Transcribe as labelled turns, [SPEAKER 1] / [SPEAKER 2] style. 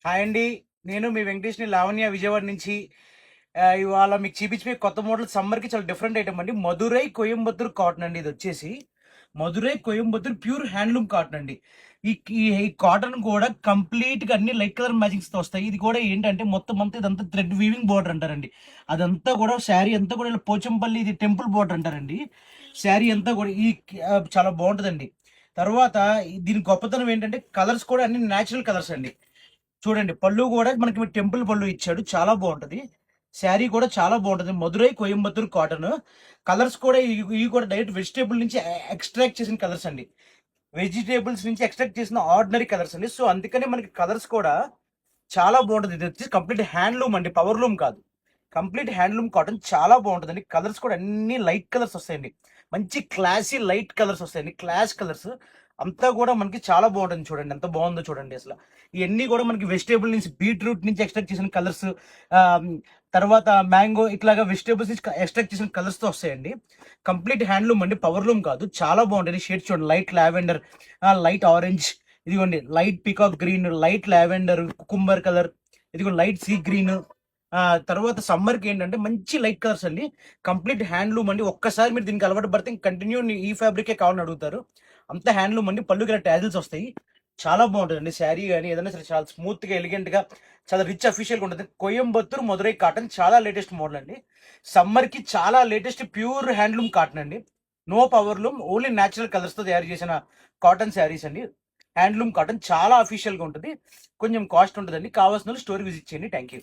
[SPEAKER 1] Hi అండి. నేను మీ వెంకటేష్‌ని లావణ్య విజయవాడ నుంచి. ఇవాళ మీకు చూపించే కొత్త మోడల్ సమ్మర్‌కి చాలా డిఫరెంట్ ఐటమ్ అండి. మదురై కోయంబత్తూర్ కాటన్ అండి ఇదొచ్చేసి. Madurai Coimbatore pure handloom cotton అండి. ఈ ఈ ఈ కాటన్ కూడా కంప్లీట్‌గా అన్ని లైట్ కలర్ మ్యాచింగ్స్‌తో వస్తాయి. ఇది కూడా ఏంటంటే మొత్తం అంతా ఇదంతా థ్రెడ్ వీవింగ్ బోర్డర్ అంటారండి. అదంతా కూడా శారీ అంతా కూడా ఇలా పోచంపల్లి ఇది టెంపుల్ బోర్డర్ అంటారండి. శారీ అంతా కూడా చాలా బావుంటదండి. తర్వాత దీని గొప్పతనం ఏంటంటే కలర్స్ కూడా అన్ని నేచురల్ కలర్స్ అండి. చూడండి పళ్ళు కూడా మనకి టెంపుల్ పళ్ళు ఇచ్చాడు. చాలా బాగుంటది. శారీ కూడా చాలా బాగుంటది. మదురై కోయంబత్తూర్ కాటన్. కలర్స్ కూడా ఇవి కూడా డైరెక్ట్ వెజిటేబుల్ నుంచి ఎక్స్ట్రాక్ట్ చేసిన కలర్స్ అండి. వెజిటేబుల్స్ నుంచి ఎక్స్ట్రాక్ట్ చేసిన ఆర్డినరీ కలర్స్ అండి. సో అందుకనే మనకి కలర్స్ కూడా చాలా బాగుంటది. ఇది వచ్చి కంప్లీట్ హ్యాండ్లూమ్ అండి, పవర్ లూమ్ కాదు. కంప్లీట్ హ్యాండ్లూమ్ కాటన్ చాలా బాగుంటుందండి. కలర్స్ కూడా అన్ని లైట్ కలర్స్ వస్తాయండి. మంచి క్లాసీ లైట్ కలర్స్ వస్తాయండి. క్లాస్ కలర్స్ అంతా కూడా మనకి చాలా బాగుంటుంది. చూడండి ఎంత బాగుందో చూడండి. అసలు ఇవన్నీ కూడా మనకి వెజిటేబుల్ నుంచి బీట్రూట్ నుంచి ఎక్స్ట్రాక్ట్ చేసిన కలర్స్, తర్వాత మ్యాంగో ఇట్లాగా వెజిటేబుల్స్ నుంచి ఎక్స్ట్రాక్ట్ చేసిన కలర్స్ తో వస్తాయండి. కంప్లీట్ హ్యాండ్లూమ్ అండి, పవర్ లూమ్ కాదు. చాలా బాగుంటుంది. షేడ్స్ చూడండి, లైట్ లావెండర్, లైట్ ఆరెంజ్, ఇదిగోండి light peacock green, light lavender, cucumber colour, ఇదిగో లైట్ సీ గ్రీన్. తర్వాత సమ్మర్ కి ఏంటంటే మంచి లైట్ కలర్స్ అండి. కంప్లీట్ హ్యాండ్లూమ్ అండి. ఒక్కసారి మీరు దీనికి అలవాటు పడితే కంటిన్యూ ఈ ఫ్యాబ్రికే కావాలని అడుగుతారు. అంత హ్యాండ్లూమ్ అండి. పళ్ళుకి ఇలా ట్యాజిల్స్ వస్తాయి. చాలా బాగుంటుందండి. శారీ కానీ ఏదైనా సరే చాలా స్మూత్ గా ఎలిగెంట్ గా చాలా రిచ్ అఫీషియల్ గా ఉంటుంది. కోయంబత్తూర్ మదురై కాటన్ చాలా లేటెస్ట్ మోడల్ అండి. సమ్మర్ కి చాలా లేటెస్ట్ ప్యూర్ హ్యాండ్లూమ్ కాటన్ అండి. No power loom, only natural colours తో తయారు చేసిన కాటన్ శారీస్ అండి. హ్యాండ్లూమ్ కాటన్ చాలా అఫీషియల్ గా ఉంటుంది. కొంచెం కాస్ట్ ఉంటుందండి. కావాల్సిన స్టోర్ విజిట్ చేయండి. Thank you.